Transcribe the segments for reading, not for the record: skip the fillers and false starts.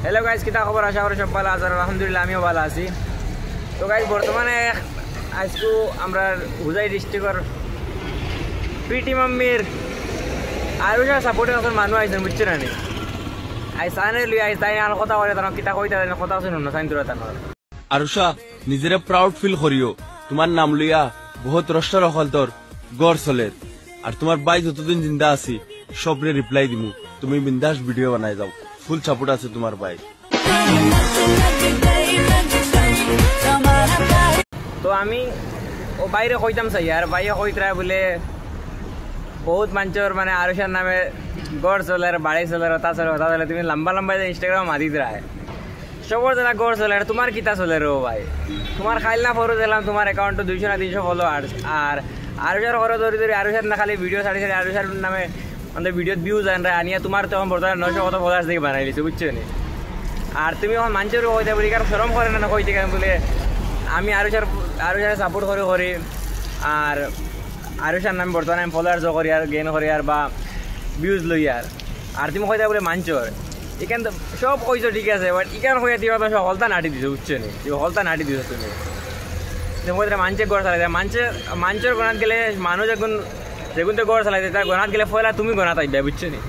Hello guys, কিতা খবর? আশা করি সব ভালো আছেন। আলহামদুলিল্লাহ আমিও ভালো আছি। তো গাইজ বর্তমানে আজকে আমরা হুজাই ডিস্ট্রিক্টর পিটি মাম্মির আরুষা সাপোর্টের এখন মানুষ আইসেন, বুঝছে না নি? আইসানে লুই আইস তাই আর কথা বলে তার কিতা কইতে কথা শুনুন না সাইন তোরা তানোর। আরুষা, নিজেরে প্রাউড ফিল করিও। তোমার নাম লইয়া বহুত রষ্ট রখল তোর গড় চলে। আর তোমার বাই যতদিন জিন্দা আছি সবরে রিপ্লাই দিমু। তুমি বিন্দাস ভিডিও বানাই যাও, ফুল সাপোর্ট আছে তোমার বাই। তো আমি ও বাইরে কইতাম চাই আর বাইরে কইতরা বলে বহুত মানুষের মানে আরুষার নামে গড় চলে, বাড়ি চলে, তা চলে, তা চলে। তুমি লম্বা লম্বা ইনস্টাগ্রাম মাদিত রায় সবর জেলা গড় চলে, আর তোমার কিতা চলে রো ভাই? তোমার খাইল না ফরো দিলাম, তোমার অ্যাকাউন্টে 200 না 300 ফলোয়ার্স। আর আরুষার ঘরে ধরে ধরে আরুষার না খালি ভিডিও ছাড়ি ছাড়ি আরুষার নামে আমাদের ভিডিওত ভিউজ আন রায় আনিয়া তোমার তখন বর্তমানে 900 কত ফলোয়ার্স থেকে বানাই লিছে, বুঝছো নি? আর তুমি এখন মানুষের কইতে বলি কারণ শরম করে না কইতে কেন বলে আমি আরুষার সাপোর্ট করি আর আরুষার নামে বর্তমানে আমি ফলোয়ার্সও করি আর গেইন করি আর বা ভিউজ লই আর তুমি কইতে বলে মাঞ্চর এখান তো সব কইছো ঠিক আছে, বাট ইখান হয়ে দিবা তো সব হলতা নাটি দিছো, বুঝছো নি? হলতা নাটি দিছো তুমি কইতে মাঞ্চে গড় চালাই মাঞ্চের গণাত গেলে মানুষ যেগুন তো গড় চালাই তার গণাত গেলে ফয়লা তুমি গণাত আইবা, বুঝছো নি?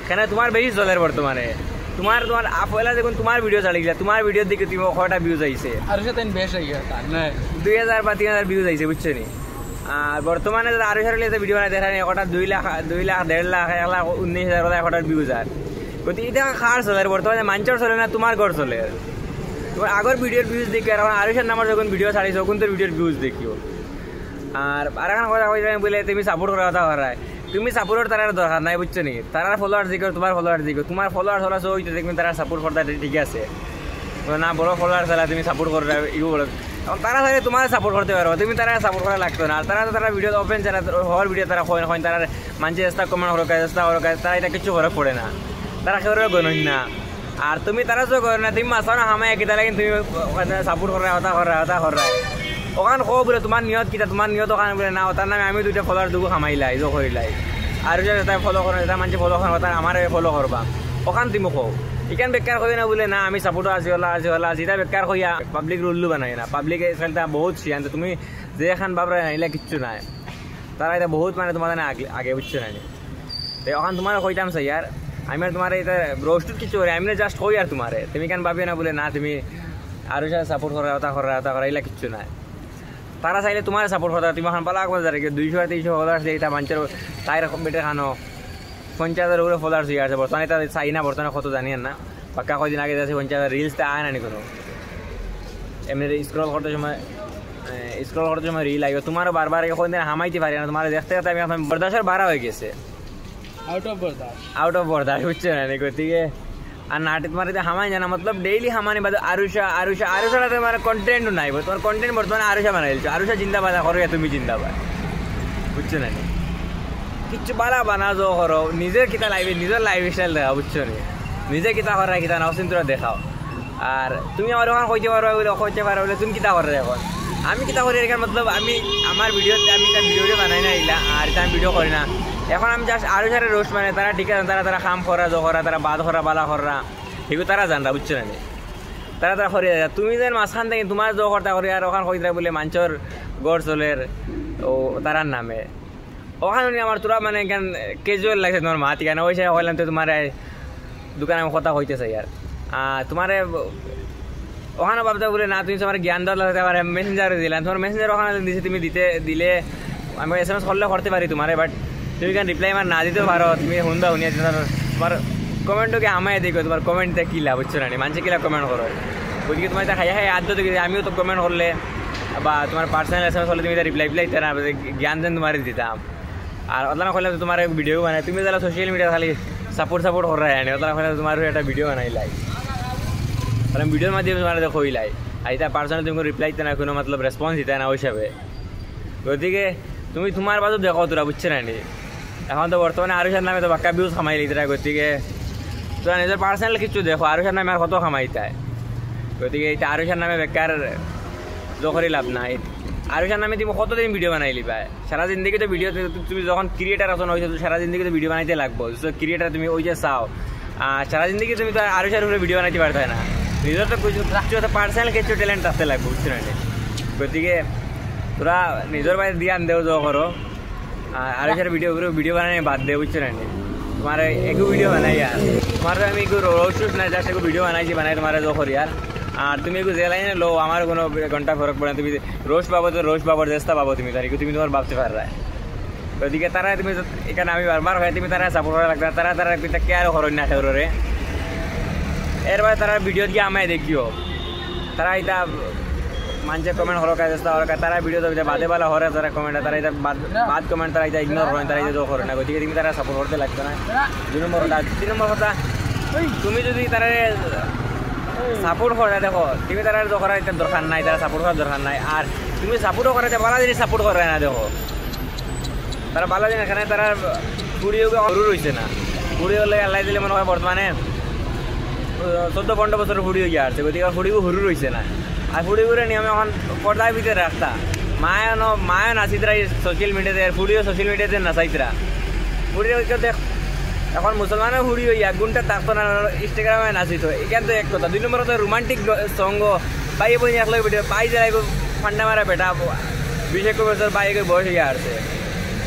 কেন তোমার বেশি চলের বর্তমানে তোমার পয়লা দেখুন তোমার ভিডিও চালি গেলে তোমার ভিডিওর দিকে তুমি কয়টা ভিউজ আইছে? আর সাথে বেশ হয়ে গেছে 2000 বা 3000 ভিউজ আইছে, বুঝছো নি? আর বর্তমানে আরো সারা ভিডিও বানাই দেখা নেই একটা 2 লাখ 1.5 লাখ 1,19,000 একটা ভিউজ আর গতি এটা খার চলে বর্তমানে মানুষের চলে না তোমার ঘর চলে। তোমার আগর ভিডিওর ভিউজ দেখি আর এখন আরুষার নামার যখন ভিডিও ছাড়িছো কোন তোর ভিডিওর ভিউজ দেখিও। আর এখন কথা কইতে বলে তুমি সাপোর্ট করার কথা করায়, তুমি সাপোর্টের তার দরকার নাই, বুঝছো নি? তারা ফলোয়ার্স দিকে তোমার ফলোয়ার্স দিকে তোমার ফলোয়ার্স হলো ওই তো দেখবেন তারা সাপোর্ট করতে ঠিক আছে না, বড় ফলোয়ার্স হলে তুমি সাপোর্ট করবে ইগো বলো। তারা চাইলে তোমার সাপোর্ট করতে পারো, তুমি তারা সাপোর্ট করা লাগতো না। আর তারা ভিডিও ওপেন ছাড়া হওয়ার ভিডিও তারা হয় তারা মানুষের চেষ্টা কমেন্ট হরক চেষ্টা হরক তারা এটা কিছু ফরক পড়ে না, তারা কেউ গণন না। আর তুমি তারা তো করো না, তুমি মাসাও না হামাই কিতা লাগে তুমি সাপোর্ট করা হতা করা ওখান কো বলে তোমার নিয়ত কিতা, তোমার নিয়ত ওখানে বলে না তার নামে আমি 2টা ফলোয়ার দুগো হামাইলাই জো করিলাই আর যেটা ফলো করো এটা মানুষ ফলো করা তার আমার ফলো করবা ওখান তুমি কো ইখান বেকার হই না বলে না আমি সাপোর্ট আছি হলা যেটা বেকার হইয়া পাবলিক রুল্লু বানাই না। পাবলিক খেলতে বহুত শিয়ান, তুমি যে এখান বাবরা নাইলে কিচ্ছু নাই, তারা এটা বহুত মানে তোমার আগে বুঝছো না। তো ওখান তোমার কইতাম চাই আর আমি আর তোমার এটা রোস্টুত কিছু করি আমি জাস্ট হই আর তোমারে তুমি কেন ভাবি না বলে না তুমি আরো সাপোর্ট করা এগুলা কিচ্ছু নাই। তারা চাইলে তোমার সাপোর্ট করতে তুমি এখন পালা করে যারে 200-300 ফলোয়ার্স এটা মানুষের তাই রকম বেটে খানো 50,000 উপরে ফলোয়ার্স হয়ে আছে বর্তমানে। এটা চাই না বর্তমানে কত জানিয়েন না, পাক্কা কদিন আগে যাচ্ছে 50,000 রিলসটা আয় না নি কোনো এমনি স্ক্রল করতে সময় রিল আইব তোমারও বারবার কোনদিন হামাইতে পারি না, তোমার দেখতে দেখতে আমি এখন বরদাসের বাড়া হয়ে গেছে, আউট অফ বরদাস বুঝছো না গতিকে। আর নাটে তোমার হামাই জানা মতলব ডেইলি হামানি বাদ আরুষা তোমার কন্টেন্টও নাই, তোমার কন্টেন্ট বর্তমানে আরুষা বানাই দিচ্ছ। আরুষা জিন্দাবাদ করো তুমি জিন্দাবাদ, বুঝছো না? কিচ্ছু বালা বানাজো করো, নিজের কিতা নিজের লাইফ স্টাইল দেখাও, বুঝছো নি? নিজে কিতা করা কিতা নাও চিন্তা দেখাও। আর তুমি আমার ওখানে কইতে পারো বলে তুমি কিতা করো এখন আমি কিতা করি এখানে মতলব আমি আমার ভিডিওতে আমি ভিডিও বানাই না এগুলা আর এটা আমি ভিডিও করি না। এখন আমি জাস্ট আরো সারে রোস্ট মানে তারা ঠিক আছে তারা খাম করা জো করা তারা বাদ করা বালা করা এগুলো তারা জানরা, বুঝছো না? তারা করি তুমি যেন মাঝখান থেকে তোমার জো করতা করি আর ওখানে কইতে বলে মানুষের গড় চলের ও তারার নামে ওখানে আমার তোরা মানে কেন ক্যাজুয়াল লাগছে তোমার মাতি কেন ওই সাথে হইলাম তো তোমার দোকানে আমি কথা হইতে চাই আর তোমার ওখানে ভাবতে বলে না তুমি তোমার জ্ঞান দেওয়া লাগতে পারে মেসেঞ্জারে দিলাম তোমার মেসেঞ্জার ওখানে দিছে তুমি দিলে আমি SMS করলে করতে পারি তোমারে, বাট তুমি কেন রিপ্লাই আমার না দিতেও পারো, তুমি শুনিয়া তোমার কমেন্টকে আমায় দেখো তোমার কমেন্টটা কিলা, বুঝছো না? মানুষে কিলা কমেন্ট করো ওইদিকে তোমার খাইয়া আদ্য দেখি আমিও তো কমেন্ট করলে বা তোমার পার্সোনাল SMS করলে তুমি রিপ্লাই দিতে না জ্ঞান দেন তোমার দিতাম। আর ওতলা করলে তোমার ভিডিও বানাই তুমি যারা সোশ্যাল মিডিয়া খালি সাপোর্ট করাই আনি ওতলা করলে তোমার একটা ভিডিও বানাইলাই তাহলে ভিডিওর মাধ্যমে তোমার কইলাই আর এটা পার্সোনাল তুমি রিপ্লাই দিতে না কোনো মতলব রেসপন্স দিতে না ওই হিসাবে। গতিকে তুমি তোমার বাজু দেখো তোরা, বুঝছে না? এখন তো বর্তমানে আরুষার নামে তো বাক্কা ভিউজ খামাই লিতে গতিকে তোরা নিজের পার্সোনাল কিছু দেখো আরুষার নামে আর কত খামাইতায়। গতিকে এটা আরুষার নামে বেকার জোকরি লাভ নাই। আরুষার নামে তুমি কতদিন ভিডিও বানাইলি পায় সারা জিন্দগি তো ভিডিও তুমি যখন ক্রিয়েটার আছো হয়তো সারা জিন্দগি তো ভিডিও বানাইতে লাগবো। ক্রিয়েটার তুমি ওই যে চাও আর সারা জিন্দগি তুমি তো আরো সার ভিডিও বানাইতে পারতে না, নিজের তো কিছু পার্সোনাল কিছু ট্যালেন্ট আসতে লাগবে, বুঝছো না? গতিকে তোরা নিজের বাইরে দিয়ে আন দেও যাও করো, আর আরো সার ভিডিও বানাই বাদ দে, বুঝছো না? তোমার একটু ভিডিও বানাই আর তোমার আমি একটু রোস্ট না জাস্ট একটু ভিডিও বানাইছি, বানাই তোমার যাও করি আর তুমি একটু যে লাইনে লো আমার কোনো ঘন্টা ফরক পড়ে না, তুমি রোস্ট পাবো তো রোস্ট পাবো, চেষ্টা পাবো তুমি, তার তুমি তোমার ভাবতে পারবে। ওইদিকে তারা তুমি এখানে আমি বারবার হয় তুমি তারা সাপোর্ট করা লাগবে, তারা কে আরো হরণ না খেয়ে এরপরে তারা ভিডিও দিয়ে আমায় দেখিও, তারা এটা মানুষের কমেন্ট হরকা চেষ্টা হরকা, তারা ভিডিও তো বাদে বেলা হরে তারা কমেন্ট, তারা এটা বাদ কমেন্ট তারা এটা ইগনোর করেন, তারা এটা করে না। গতিকে তুমি তারা সাপোর্ট করতে লাগবে না। 2 নম্বর কথা, 3 নম্বর কথা, তুমি যদি তারা সাপোর্ট করে দেখো, তুমি তারা করার দরকার নাই, তারা সাপোর্ট করার দরকার নাই। আর তুমি সাপোর্টও করে ভালো জিনিস সাপোর্ট করে না, দেখো তারা ভালো জিনিস এখানে তারা ফুড়িওকে হরু রয়েছে না, ফুড়ি হলে আল্লাহ দিলে মনে হয় বর্তমানে 14-15 বছর ফুড়ি হয়ে আসছে, গতিকে ফুড়িও হরু রয়েছে না। আর ফুড়ি করে নিয়মে এখন পর্দার ভিতরে রাখতা মায়ও নাচিতরা সোশ্যাল মিডিয়াতে, ফুড়িও সোশ্যাল মিডিয়াতে নাচাইতরা, ফুড়ি দেখ এখন মুসলমানের হুড়ি হই 1 ঘন্টা থাকতো না ইনস্টাগ্রামে নাচিত, এখান তো এক কথা। 2 নম্বর কথা, রোমান্টিক সঙ্গ পাই বই একলাই ভিডিও পাই যাই ফান্ডা মারা বেটা 20-21 বছর বাইকে বয়স হয়ে আসছে,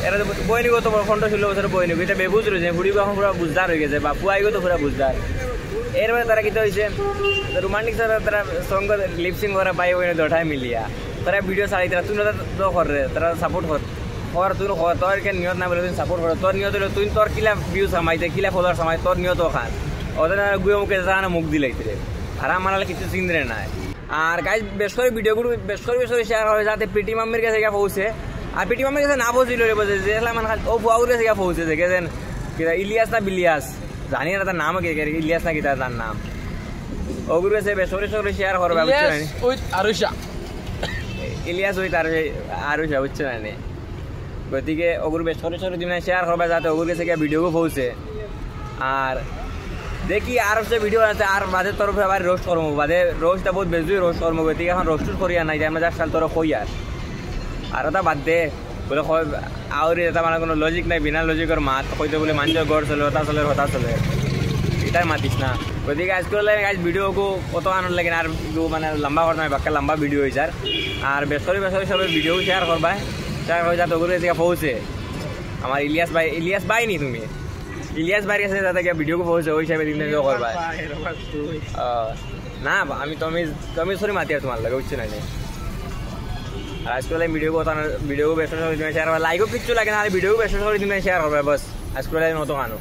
এরা তো বই নিব তো 15-16 বছর বই নিব, এটা বেবুজ রয়েছে, হুড়ি এখন পুরো বুঝদার হয়ে গেছে, বা পুয়াইগো তো পুরো বুঝদার। এরপরে তারা কি হয়েছে রোমান্টিক তারা সঙ্গ লিপসিং করা পাই বই দোটাই মিলিয়া তারা ভিডিও ছাড়াই, তারা তুই তো করে তারা সাপোর্ট কর, তুই তোর নিয়ত না বলে তুই সাপোর্ট কর, তোর নিয়ত হলে তুই তোর কিলা ভিউ সামাইতে কিলা ফলোয়ার সামাই, তোর নিয়ত খান ওদের গুয়ে মুখে জানা মুখ দিলাইতে আর মানালে কিছু চিন্তা নাই। আর গাইজ বেশ করে ভিডিওগুলো বেশ করে শেয়ার হয় যাতে পিটি মাম্মির কাছে গিয়ে পৌঁছে, আর পিটি মাম্মির কাছে না পৌঁছিল যে মানে ও ফুয়াউর কাছে গিয়ে পৌঁছে দেখেছেন ইলিয়াস না বিলিয়াস জানি না তার নাম, ইলিয়াস না কি তার নাম, ওগুলো কাছে বেশ করে শেয়ার করবে, ইলিয়াস ওই তার আরুষা, বুঝছো না? গতিকে ওগুলো বেশ ছোটো দিনে শেয়ার করবে যাতে ওগুলো কাছে গিয়ে ভিডিও পৌঁছে। আর দেখি আর সে ভিডিও আছে আর বাদের তরফে আবার রোস্ট করবো, বাদে রোস্টটা বহুত বেশি রোস্ট করবো, গতিকে এখন রোস্ট করিয়া নাই যে আমরা যা সাল তোর কই আর ওটা বাদ দে বলে আউরি এটা মানে কোনো লজিক নাই, বিনা লজিকের মাত হয়তো বলে মানুষের গড় চলে হতা চলে এটাই মাতিস না। গতিকে আজকে আজ ভিডিওকে কত আনন্দ লাগে আর মানে লম্বা করতে হয়, বাক্কা লম্বা ভিডিও হয়েছে আর বেশ করে সবাই ভিডিও শেয়ার করবা, শেয়ার করে যাতে ওগুলো এদিকে পৌঁছে। আমার ইলিয়াস ভাই নি তুমি ইলিয়াস ভাইয়ের কাছে যাতে ভিডিওকে পৌঁছে ওই হিসাবে দিন করবা না, আমি তুমি সরি মাতি আর তোমার লাগে, বুঝছো না? আর আজকে ভিডিও বেশ শেয়ার করবা, লাইকও কিচ্ছু লাগে না, ভিডিও বেশ করে দিন শেয়ার করবা, বাস আজকে মতো কানো।